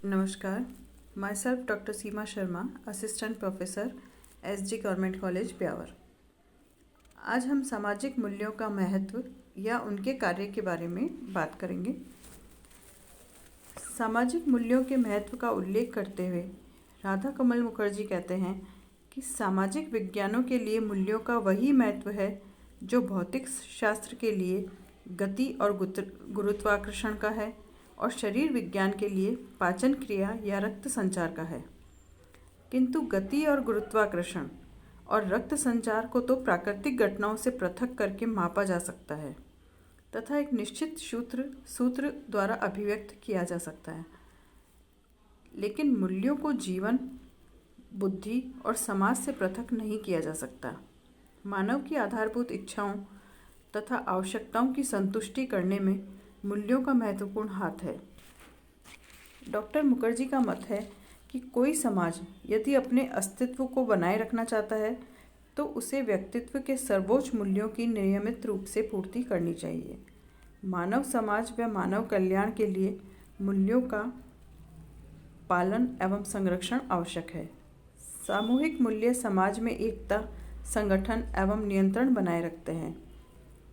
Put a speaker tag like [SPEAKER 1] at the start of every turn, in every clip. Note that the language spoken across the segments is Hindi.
[SPEAKER 1] नमस्कार, my self doctor Seema Sharma, assistant professor SG government college Beawar. आज हम सामाजिक मूल्यों का महत्व या उनके कार्य के बारे में बात करेंगे। सामाजिक मूल्यों के महत्व का उल्लेख करते हुए राधा कमल मुखर्जी कहते हैं कि सामाजिक विज्ञानों के लिए मूल्यों का वही महत्व है जो भौतिक शास्त्र के लिए गति और गुरुत्वाकर्षण का है और शरीर विज्ञान के लिए पाचन क्रिया या रक्त संचार का है। किंतु गति और गुरुत्वाकर्षण और रक्त संचार को तो प्राकृतिक घटनाओं से पृथक करके मापा जा सकता है तथा एक निश्चित सूत्र द्वारा अभिव्यक्त किया जा सकता है, लेकिन मूल्यों को जीवन, बुद्धि और समाज से पृथक नहीं किया जा सकता। मानव की आधारभूत इच्छाओं तथा आवश्यकताओं की संतुष्टि करने में मूल्यों का महत्वपूर्ण हाथ है। डॉक्टर मुखर्जी का मत है कि कोई समाज यदि अपने अस्तित्व को बनाए रखना चाहता है तो उसे व्यक्तित्व के सर्वोच्च मूल्यों की नियमित रूप से पूर्ति करनी चाहिए। मानव समाज व मानव कल्याण के लिए मूल्यों का पालन एवं संरक्षण आवश्यक है। सामूहिक मूल्य समाज में एकता, संगठन एवं नियंत्रण बनाए रखते हैं।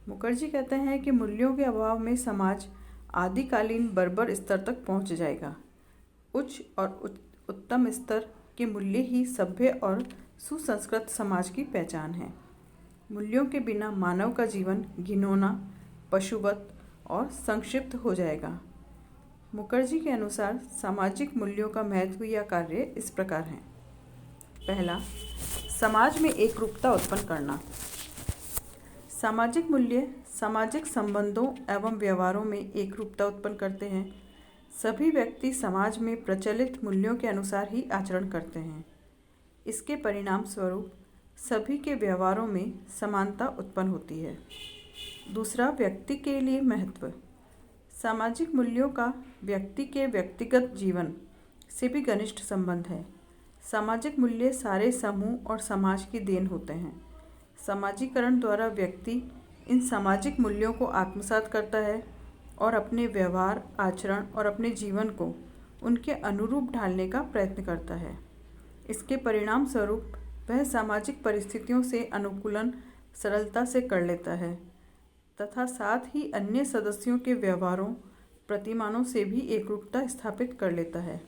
[SPEAKER 1] मुखर्जी कहते हैं कि मूल्यों के अभाव में समाज आदिकालीन बर्बर स्तर तक पहुंच जाएगा। उच्च और उत्तम स्तर के मूल्य ही सभ्य और सुसंस्कृत समाज की पहचान है। मूल्यों के बिना मानव का जीवन घिनौना, पशुवत और संक्षिप्त हो जाएगा। मुखर्जी के अनुसार सामाजिक मूल्यों का महत्व या कार्य इस प्रकार हैं। पहला, समाज में एकरूपता उत्पन्न करना। सामाजिक मूल्य सामाजिक संबंधों एवं व्यवहारों में एकरूपता उत्पन्न करते हैं। सभी व्यक्ति समाज में प्रचलित मूल्यों के अनुसार ही आचरण करते हैं। इसके परिणाम स्वरूप सभी के व्यवहारों में समानता उत्पन्न होती है। दूसरा, व्यक्ति के लिए महत्व। सामाजिक मूल्यों का व्यक्ति के व्यक्तिगत जीवन से भी घनिष्ठ संबंध है। सामाजिक मूल्य सारे समूह और समाज की देन होते हैं। समाजीकरण द्वारा व्यक्ति इन सामाजिक मूल्यों को आत्मसात करता है और अपने व्यवहार, आचरण और अपने जीवन को उनके अनुरूप ढालने का प्रयत्न करता है। इसके परिणाम स्वरूप वह सामाजिक परिस्थितियों से अनुकूलन सरलता से कर लेता है तथा साथ ही अन्य सदस्यों के व्यवहारों, प्रतिमानों से भी एकरूपता स्थापित कर लेता है।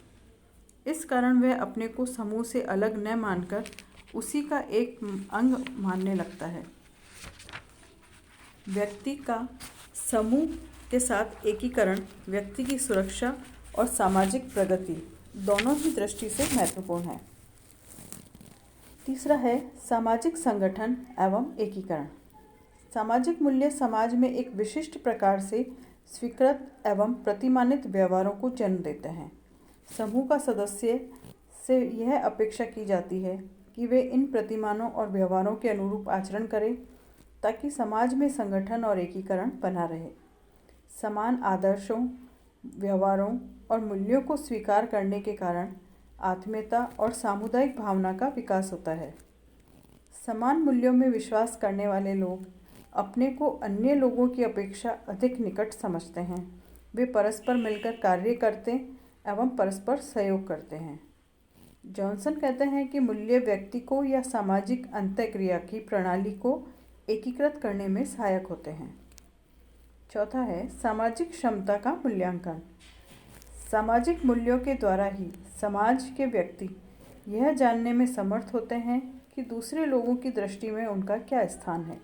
[SPEAKER 1] इस कारण वह अपने को समूह से अलग न मानकर उसी का एक अंग मानने लगता है। व्यक्ति का समूह के साथ एकीकरण व्यक्ति की सुरक्षा और सामाजिक प्रगति दोनों ही दृष्टि से महत्वपूर्ण है। तीसरा है सामाजिक संगठन एवं एकीकरण। सामाजिक मूल्य समाज में एक विशिष्ट प्रकार से स्वीकृत एवं प्रतिमानित व्यवहारों को जन्म देते हैं। समूह का सदस्य से यह अपेक्षा की जाती है कि वे इन प्रतिमानों और व्यवहारों के अनुरूप आचरण करें ताकि समाज में संगठन और एकीकरण बना रहे। समान आदर्शों, व्यवहारों और मूल्यों को स्वीकार करने के कारण आत्मीयता और सामुदायिक भावना का विकास होता है। समान मूल्यों में विश्वास करने वाले लोग अपने को अन्य लोगों की अपेक्षा अधिक निकट समझते हैं। वे परस्पर मिलकर कार्य करते एवं परस्पर सहयोग करते हैं। जॉनसन कहते हैं कि मूल्य व्यक्ति को या सामाजिक अंतःक्रिया की प्रणाली को एकीकृत करने में सहायक होते हैं। चौथा है सामाजिक क्षमता का मूल्यांकन। सामाजिक मूल्यों के द्वारा ही समाज के व्यक्ति यह जानने में समर्थ होते हैं कि दूसरे लोगों की दृष्टि में उनका क्या स्थान है,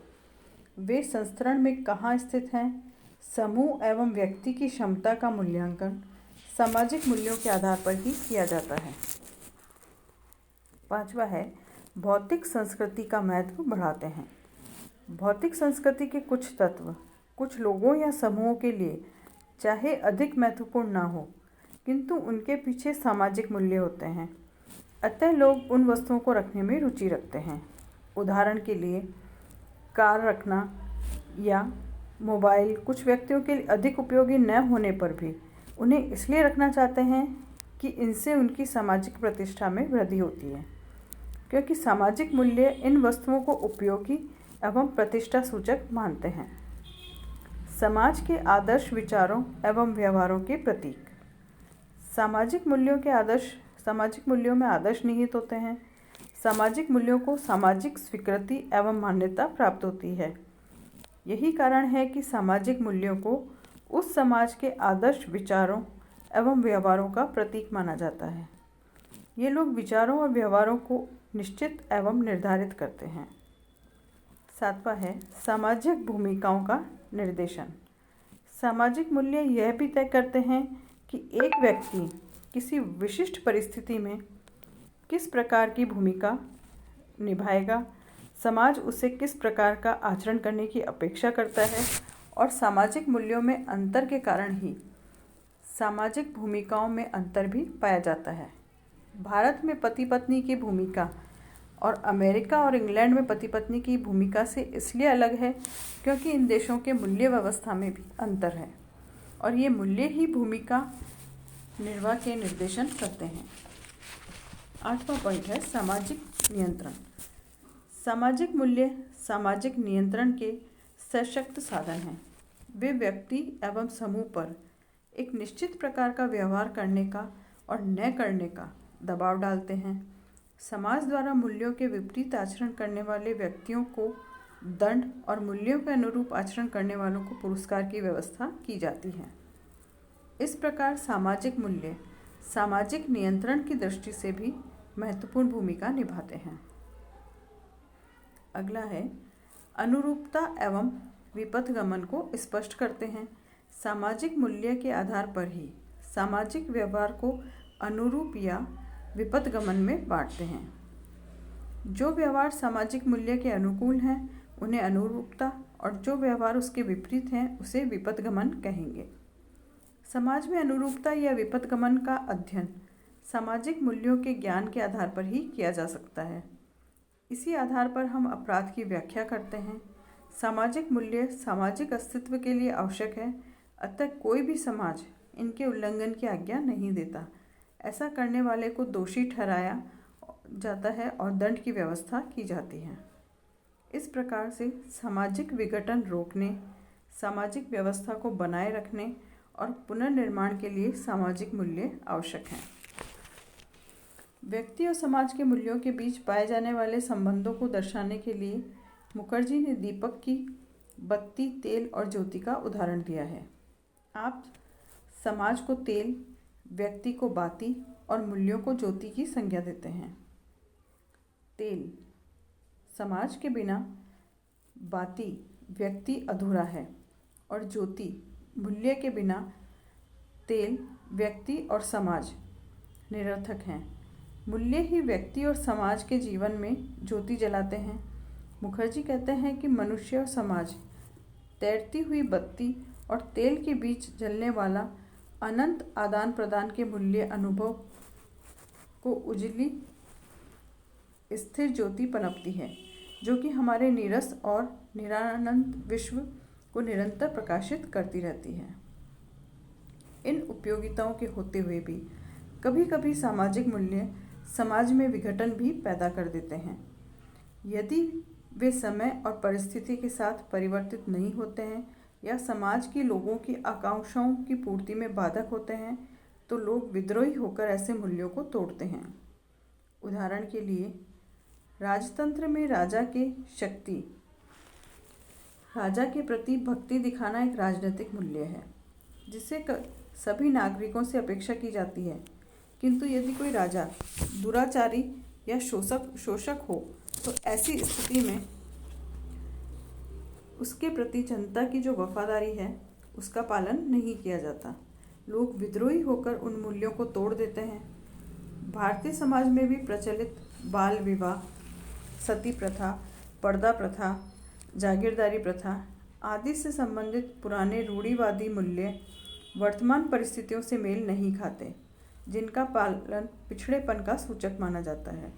[SPEAKER 1] वे संस्तरण में कहाँ स्थित हैं। समूह एवं व्यक्ति की क्षमता का मूल्यांकन सामाजिक मूल्यों के आधार पर ही किया जाता है। पांचवा है भौतिक संस्कृति का महत्व बढ़ाते हैं। भौतिक संस्कृति के कुछ तत्व कुछ लोगों या समूहों के लिए चाहे अधिक महत्वपूर्ण ना हो, किंतु उनके पीछे सामाजिक मूल्य होते हैं, अतः लोग उन वस्तुओं को रखने में रुचि रखते हैं। उदाहरण के लिए कार रखना या मोबाइल कुछ व्यक्तियों के लिए अधिक उपयोगी न होने पर भी उन्हें इसलिए रखना चाहते हैं कि इनसे उनकी सामाजिक प्रतिष्ठा में वृद्धि होती है, क्योंकि सामाजिक मूल्य इन वस्तुओं को उपयोगी एवं प्रतिष्ठा सूचक मानते हैं। समाज के आदर्श विचारों एवं व्यवहारों के प्रतीक। सामाजिक मूल्यों में आदर्श निहित होते हैं। सामाजिक मूल्यों को सामाजिक स्वीकृति एवं मान्यता प्राप्त होती है। यही कारण है कि सामाजिक मूल्यों को उस समाज के आदर्श विचारों एवं व्यवहारों का प्रतीक माना जाता है। ये लोग विचारों और व्यवहारों को निश्चित एवं निर्धारित करते हैं। 7वां है सामाजिक भूमिकाओं का निर्देशन। सामाजिक मूल्य यह भी तय करते हैं कि एक व्यक्ति किसी विशिष्ट परिस्थिति में किस प्रकार की भूमिका निभाएगा, समाज उससे किस प्रकार का आचरण करने की अपेक्षा करता है, और सामाजिक मूल्यों में अंतर के कारण ही सामाजिक भूमिकाओं में अंतर भी पाया जाता है। भारत में पति पत्नी की भूमिका और अमेरिका और इंग्लैंड में पति पत्नी की भूमिका से इसलिए अलग है क्योंकि इन देशों के मूल्य व्यवस्था में भी अंतर है और ये मूल्य ही भूमिका निर्वाह के निर्देशन करते हैं। 8वां पॉइंट है सामाजिक नियंत्रण। सामाजिक मूल्य सामाजिक नियंत्रण के सशक्त साधन हैं। वे व्यक्ति एवं समूह पर एक निश्चित प्रकार का व्यवहार करने का और न करने का दबाव डालते हैं। समाज द्वारा मूल्यों के विपरीत आचरण करने वाले व्यक्तियों को दंड और मूल्यों के अनुरूप आचरण करने वालों को पुरस्कार की व्यवस्था की जाती है। इस प्रकार सामाजिक मूल्य सामाजिक नियंत्रण की दृष्टि से भी महत्वपूर्ण भूमिका निभाते हैं। अगला है अनुरूपता एवं विपथगमन को स्पष्ट करते हैं। सामाजिक मूल्य के आधार पर ही सामाजिक व्यवहार को अनुरूप या विपथगमन में बांटते हैं। जो व्यवहार सामाजिक मूल्य के अनुकूल हैं उन्हें अनुरूपता और जो व्यवहार उसके विपरीत हैं उसे विपथगमन कहेंगे। समाज में अनुरूपता या विपथगमन का अध्ययन सामाजिक मूल्यों के ज्ञान के आधार पर ही किया जा सकता है। इसी आधार पर हम अपराध की व्याख्या करते हैं। सामाजिक मूल्य सामाजिक अस्तित्व के लिए आवश्यक है, अतः कोई भी समाज इनके उल्लंघन की आज्ञा नहीं देता। ऐसा करने वाले को दोषी ठहराया जाता है और दंड की व्यवस्था की जाती है। इस प्रकार से सामाजिक विघटन रोकने, सामाजिक व्यवस्था को बनाए रखने और पुनर्निर्माण के लिए सामाजिक मूल्य आवश्यक हैं। व्यक्ति और समाज के मूल्यों के बीच पाए जाने वाले संबंधों को दर्शाने के लिए मुखर्जी ने दीपक की बत्ती, तेल और ज्योति का उदाहरण दिया है। आप समाज को तेल, व्यक्ति को बाती और मूल्यों को ज्योति की संज्ञा देते हैं। तेल, समाज के बिना बाती व्यक्ति अधूरा है और ज्योति, मूल्य के बिना तेल, व्यक्ति और समाज निरर्थक हैं। मूल्य ही व्यक्ति और समाज के जीवन में ज्योति जलाते हैं। मुखर्जी कहते हैं कि मनुष्य और समाज तैरती हुई बत्ती और तेल के बीच जलने वाला अनंत आदान प्रदान के मूल्य अनुभव को उजली स्थिर ज्योति पनपती है, जो कि हमारे नीरस और निरानंद विश्व को निरंतर प्रकाशित करती रहती है। इन उपयोगिताओं के होते हुए भी कभी कभी सामाजिक मूल्य समाज में विघटन भी पैदा कर देते हैं। यदि वे समय और परिस्थिति के साथ परिवर्तित नहीं होते हैं या समाज के लोगों की आकांक्षाओं की पूर्ति में बाधक होते हैं तो लोग विद्रोही होकर ऐसे मूल्यों को तोड़ते हैं। उदाहरण के लिए राजतंत्र में राजा के प्रति भक्ति दिखाना एक राजनीतिक मूल्य है जिससे सभी नागरिकों से अपेक्षा की जाती है, किंतु यदि कोई राजा दुराचारी या शोषक हो तो ऐसी स्थिति में उसके प्रति जनता की जो वफादारी है उसका पालन नहीं किया जाता। लोग विद्रोही होकर उन मूल्यों को तोड़ देते हैं। भारतीय समाज में भी प्रचलित बाल विवाह, सती प्रथा, पर्दा प्रथा, जागीरदारी प्रथा आदि से संबंधित पुराने रूढ़िवादी मूल्य वर्तमान परिस्थितियों से मेल नहीं खाते, जिनका पालन पिछड़ेपन का सूचक माना जाता है।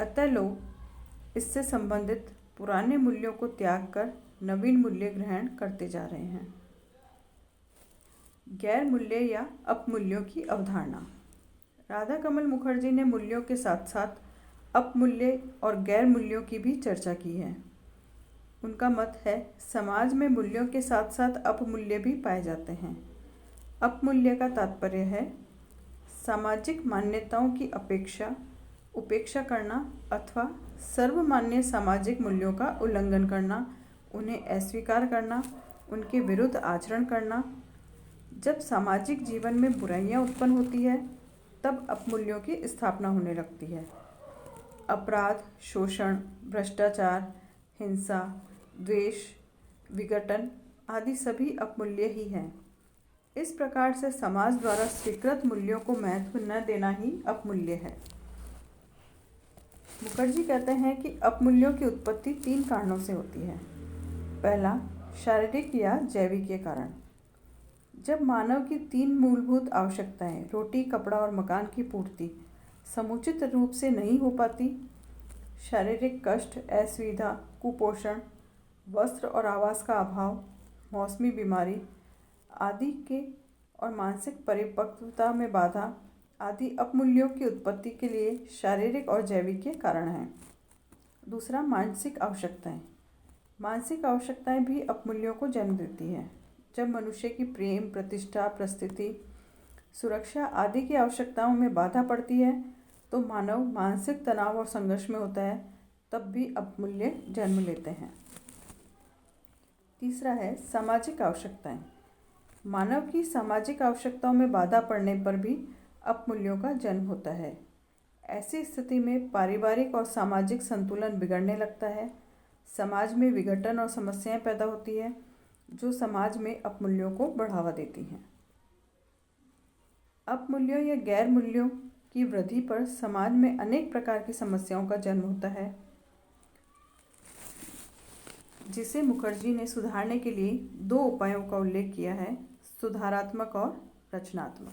[SPEAKER 1] अतः लोग इससे संबंधित पुराने मूल्यों को त्याग कर नवीन मूल्य ग्रहण करते जा रहे हैं। गैर मूल्य या अपमूल्यों की अवधारणा। राधा कमल मुखर्जी ने मूल्यों के साथ साथ अपमूल्य और गैर मूल्यों की भी चर्चा की है। उनका मत है समाज में मूल्यों के साथ साथ अपमूल्य भी पाए जाते हैं। अपमूल्य का तात्पर्य है सामाजिक मान्यताओं की उपेक्षा करना अथवा सर्वमान्य सामाजिक मूल्यों का उल्लंघन करना, उन्हें अस्वीकार करना, उनके विरुद्ध आचरण करना। जब सामाजिक जीवन में बुराइयां उत्पन्न होती है तब अपमूल्यों की स्थापना होने लगती है। अपराध, शोषण, भ्रष्टाचार, हिंसा, द्वेष, विघटन आदि सभी अपमूल्य ही हैं। इस प्रकार से समाज द्वारा स्वीकृत मूल्यों को महत्व न देना ही अपमूल्य है। मुखर्जी कहते हैं कि अपमूल्यों की उत्पत्ति 3 कारणों से होती है। पहला, शारीरिक या जैविक कारण। जब मानव की 3 मूलभूत आवश्यकताएं रोटी, कपड़ा और मकान की पूर्ति समुचित रूप से नहीं हो पाती, शारीरिक कष्ट, असुविधा, कुपोषण, वस्त्र और आवास का अभाव, मौसमी बीमारी आदि के और मानसिक परिपक्वता में बाधा आदि अपमूल्यों की उत्पत्ति के लिए शारीरिक और जैविक के कारण हैं। दूसरा, मानसिक आवश्यकताएं। मानसिक आवश्यकताएं भी अपमूल्यों को जन्म देती हैं। जब मनुष्य की प्रेम, प्रतिष्ठा, प्रस्थिति, सुरक्षा आदि की आवश्यकताओं में बाधा पड़ती है तो मानव मानसिक तनाव और संघर्ष में होता है, तब भी अपमूल्य जन्म लेते हैं। तीसरा है सामाजिक आवश्यकताएं। मानव की सामाजिक आवश्यकताओं में बाधा पड़ने पर भी अपमूल्यों का जन्म होता है। ऐसी स्थिति में पारिवारिक और सामाजिक संतुलन बिगड़ने लगता है। समाज में विघटन और समस्याएं पैदा होती है जो समाज में अपमूल्यों को बढ़ावा देती हैं। अपमूल्यों या गैर मूल्यों की वृद्धि पर समाज में अनेक प्रकार की समस्याओं का जन्म होता है, जिसे मुखर्जी ने सुधारने के लिए 2 उपायों का उल्लेख किया है: सुधारात्मक और रचनात्मक।